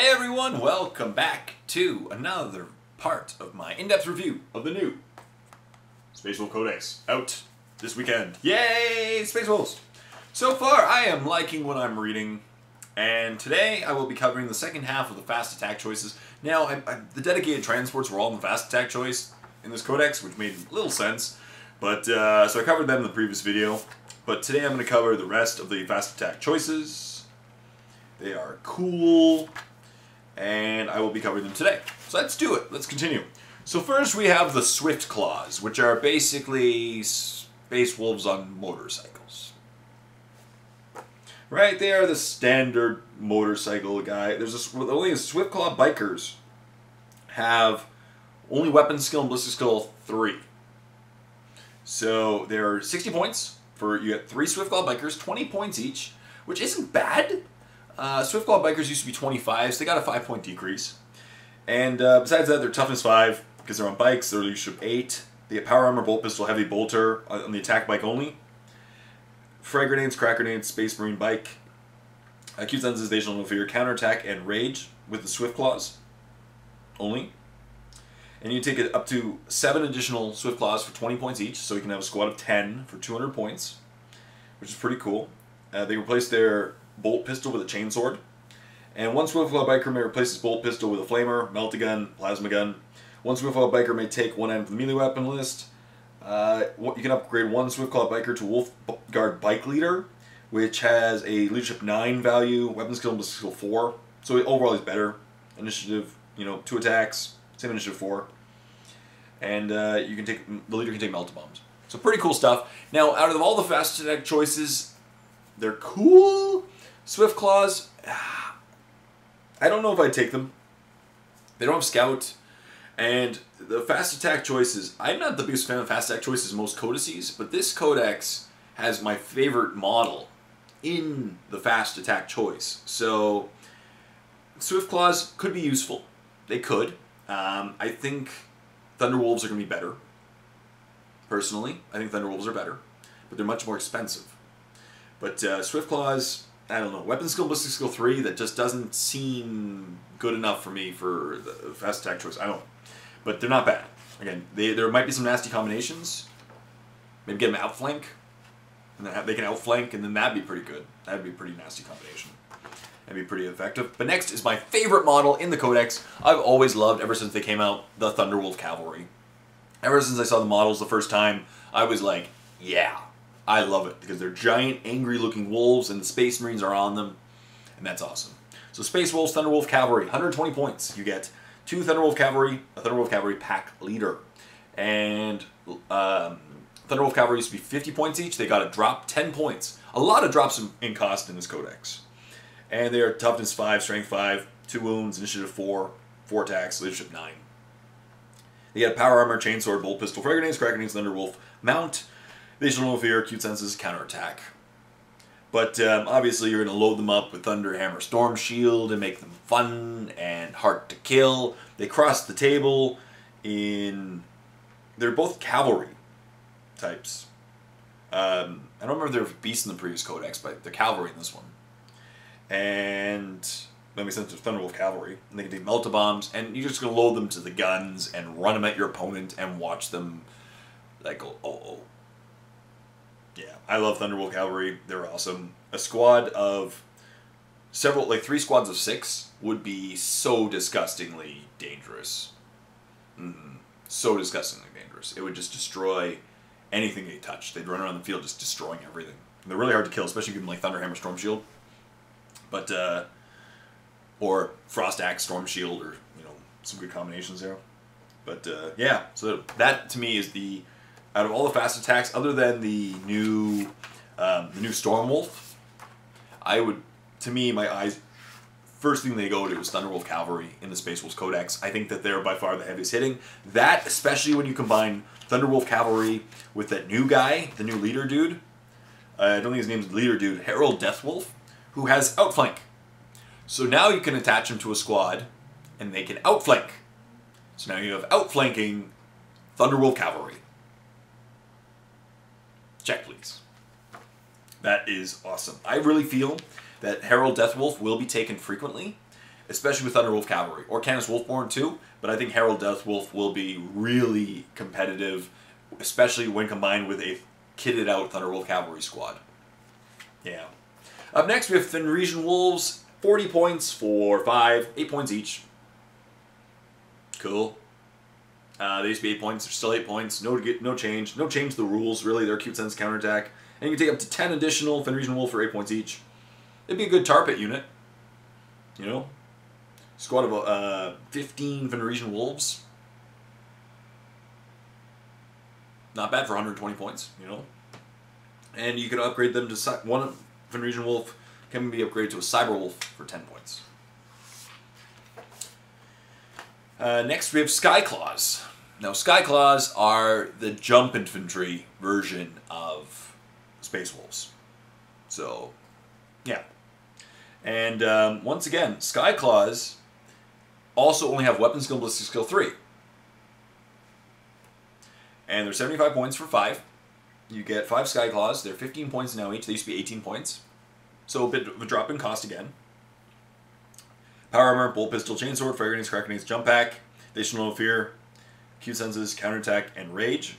Hey everyone, welcome back to another part of my in-depth review of the new Space Wolves Codex, out this weekend. Yay, Space Wolves! So far, I am liking what I'm reading, and today I will be covering the second half of the fast attack choices. Now, the dedicated transports were all in the fast attack choice in this codex, which made little sense, but so I covered them in the previous video, but today I'm going to cover the rest of the fast attack choices. They are cool, and I will be covering them today. So let's do it. Let's continue. So first we have the Swift Claws, which are basically Space Wolves on motorcycles. Right, they are the standard motorcycle guy. Only Swift Claw bikers have only weapon skill and ballistic skill 3. So there are 60 points for, you get 3 Swift Claw bikers, 20 points each, which isn't bad. Swift Claw bikers used to be 25, so they got a 5-point decrease. And besides that, they're toughness 5, because they're on bikes, they're leadership 8. They get power armor, bolt pistol, heavy bolter on the attack bike only. Frag grenades, crack grenades, space marine bike. Acute sensitization, no fear, counterattack, and rage with the Swift Claws only. And you take it up to 7 additional Swift Claws for 20 points each, so you can have a squad of 10 for 200 points, which is pretty cool. They replace their bolt pistol with a chainsword. And one Swift Claw biker may replace his bolt pistol with a flamer, melt-a-gun, plasma gun. One Swift Claw biker may take one item from the melee weapon list. You can upgrade one Swift Claw biker to Wolf Guard Bike Leader, which has a leadership 9 value, weapon skill and skill 4. So overall he's better. Initiative, 2 attacks, same initiative 4. And the leader can take melt-a-bombs. So pretty cool stuff. Now, out of all the fast attack choices, they're cool. Swift Claws, I don't know if I'd take them. They don't have Scout. And the fast attack choices, I'm not the biggest fan of fast attack choices in most codices, but this codex has my favorite model in the fast attack choice. So Swift Claws could be useful. They could. I think Thunderwolves are going to be better. Personally, I think Thunderwolves are better, but they're much more expensive. But Swift Claws, I don't know. Weapon skill, ballistic skill 3, that just doesn't seem good enough for me for the fast attack choice. I don't know. But they're not bad. Again, there might be some nasty combinations. Maybe get them outflank. And then they can outflank, and then that'd be pretty good. That'd be a pretty nasty combination. That'd be pretty effective. But next is my favorite model in the Codex. I've always loved, ever since they came out, the Thunderwolf Cavalry. Ever since I saw the models the first time, I was like, yeah. I love it, because they're giant, angry-looking wolves, and the Space Marines are on them, and that's awesome. So Space Wolves, Thunderwolf Cavalry, 120 points. You get 2 Thunderwolf Cavalry, a Thunderwolf Cavalry pack leader. And Thunderwolf Cavalry used to be 50 points each. They got a drop, 10 points. A lot of drops in cost in this codex. And they are toughness 5, strength 5, 2 wounds, initiative 4, 4 attacks, leadership 9. They get power armor, chainsword, bolt pistol, frag grenades, crack grenades, Thunderwolf mount. They show no fear, acute senses, counterattack. But obviously you're going to load them up with Thunder Hammer Storm Shield and make them fun and hard to kill. They cross the table in... They're both cavalry types. I don't remember if they were beasts in the previous codex, but they're cavalry in this one. And that makes sense, they're Thunderwolf Cavalry. And they can take melt-a-bombs, and you're just going to load them to the guns and run them at your opponent and watch them like go, oh. Yeah, I love Thunderwolf Cavalry. They're awesome. A squad of 3 squads of 6 would be so disgustingly dangerous. So disgustingly dangerous. It would just destroy anything they touch. They'd run around the field just destroying everything. And they're really hard to kill, especially if you give them like Thunder Hammer Storm Shield. But, or Frost Axe Storm Shield, or, some good combinations there. But, yeah, so that to me is the... Out of all the fast attacks, other than the new Stormwolf, to me, my eyes, first thing they go to is Thunderwolf Cavalry in the Space Wolves Codex. I think that they're by far the heaviest hitting. That, especially when you combine Thunderwolf Cavalry with that new guy, the new leader dude. I don't think his name's leader dude, Herald Deathwolf, who has outflank. So now you can attach him to a squad, and they can outflank. So now you have outflanking Thunderwolf Cavalry. Check, please. That is awesome. I really feel that Herald Deathwolf will be taken frequently, especially with Thunderwolf Cavalry, or Canis Wolfborn too, but I think Herald Deathwolf will be really competitive, especially when combined with a kitted out Thunderwolf Cavalry squad. Yeah. Up next we have Fenrisian Wolves, 40 points for 5, 8 points each. Cool. They used to be 8 points, they're still 8 points, no change. No change to the rules, really, they're cute sense counterattack. And you can take up to 10 additional Fenrisian Wolf for 8 points each. It'd be a good tar pit unit. You know? Squad of 15 Fenrisian Wolves. Not bad for 120 points, you know? And you can upgrade them to... One Fenrisian Wolf can be upgraded to a Cyber Wolf for 10 points. Next we have Skyclaws. Now Skyclaws are the jump infantry version of Space Wolves. So, yeah. And once again, Skyclaws also only have weapon skill and ballistic skill 3. And they're 75 points for 5. You get 5 Skyclaws. They're 15 points now each. They used to be 18 points. So a bit of a drop in cost again. Power Armor, Bolt Pistol, Chainsword, Fire Grenades, Crack Grenades, Jump Pack, They Show No Fear, Q Senses, Counterattack, and Rage.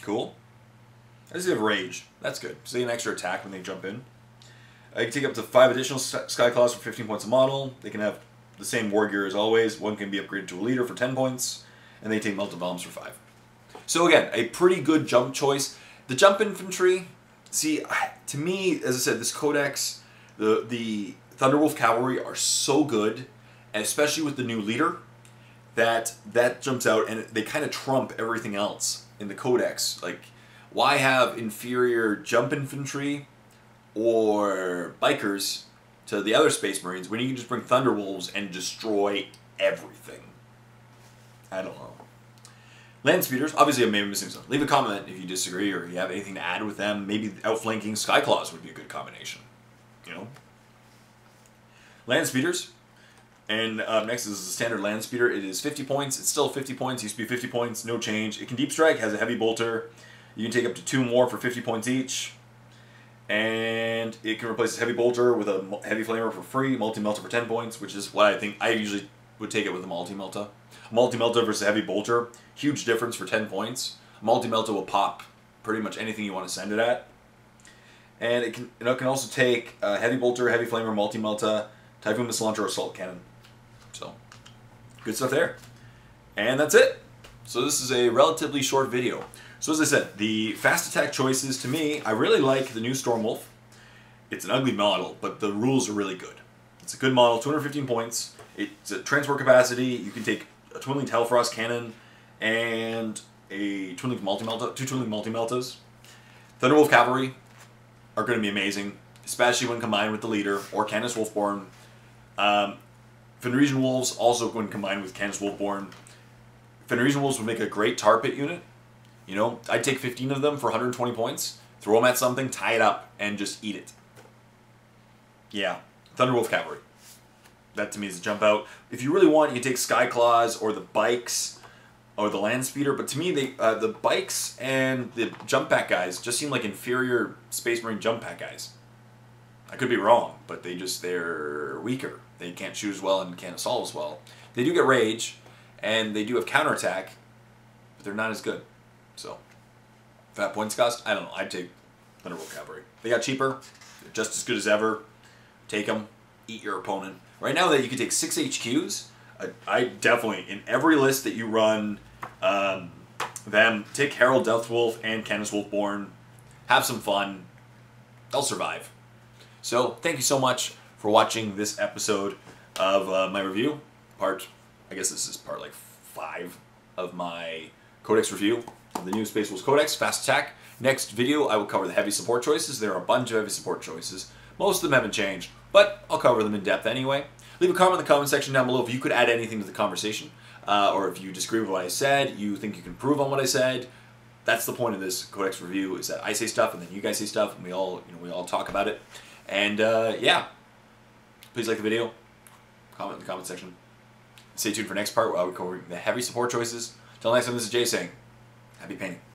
Cool. I just have Rage. That's good. So they get an extra attack when they jump in. You can take up to 5 additional Skyclaws for 15 points a model. They can have the same war gear as always. One can be upgraded to a leader for 10 points. And they take Melted Bombs for 5. So again, a pretty good jump choice. The jump infantry, see, to me, as I said, this codex, the Thunderwolf Cavalry are so good, and especially with the new leader, that jumps out and they kind of trump everything else in the codex. Like, why have inferior jump infantry or bikers to the other Space Marines when you can just bring Thunderwolves and destroy everything? I don't know. Land Speeders, obviously I may be missing some. Leave a comment if you disagree or you have anything to add with them. Maybe outflanking Skyclaws would be a good combination. You know? Land Speeders. And next is the standard Land Speeder. It is 50 points. It's still 50 points. It used to be 50 points. No change. It can Deep Strike. Has a Heavy Bolter. You can take up to 2 more for 50 points each. And it can replace a Heavy Bolter with a Heavy Flamer for free. Multi-Melter for 10 points, which is what I think. I usually would take it with a Multi-Melter. Multi-Melter versus a Heavy Bolter. Huge difference for 10 points. Multi-Melter will pop pretty much anything you want to send it at. And it can also take Heavy Bolter, Heavy Flamer, Multi-Melter, Typhoon Missile Launcher, or Assault Cannon. So, good stuff there. And that's it. So this is a relatively short video. So as I said, the fast attack choices, to me, I really like the new Stormwolf. It's an ugly model, but the rules are really good. It's a good model, 215 points. It's a transport capacity. You can take a Twin-Linked Hellfrost Cannon and a Twin-Linked Multi-Melta, 2 Twin-Linked Multi-Meltas. Thunderwolf Cavalry are going to be amazing, especially when combined with the leader or Canis Wolfborn. Fenrisian Wolves also when combined with Canis Wolfborn. Fenrisian Wolves would make a great tar pit unit. You know, I'd take 15 of them for 120 points, throw them at something, tie it up, and just eat it. Yeah, Thunderwolf Cavalry. That to me is a jump out. If you really want, you can take Skyclaws or the bikes or the Land Speeder, but to me, the bikes and the jump pack guys just seem like inferior Space Marine jump pack guys. I could be wrong, but they're weaker. They can't shoot as well and can't assault as well. They do get rage, and they do have counterattack, but they're not as good. So, for that points cost, I don't know. I'd take Thunderwolf Cavalry. They got cheaper. They're just as good as ever. Take them. Eat your opponent. Right now that you can take 6 HQs, I definitely, in every list that you run, take Herald Deathwolf and Canis Wolfborn. Have some fun. They'll survive. So, thank you so much for watching this episode of my review. I guess this is part like 5 of my Codex review of the new Space Wolves Codex, Fast Attack. Next video, I will cover the heavy support choices. There are a bunch of heavy support choices. Most of them haven't changed, but I'll cover them in depth anyway. Leave a comment in the comment section down below if you could add anything to the conversation, or if you disagree with what I said, you think you can improve on what I said. That's the point of this Codex review, is that I say stuff and then you guys say stuff, and we all talk about it. And yeah, please like the video, comment in the comment section. Stay tuned for next part where I'll be covering the heavy support choices. Till next time, this is Jay saying, happy painting.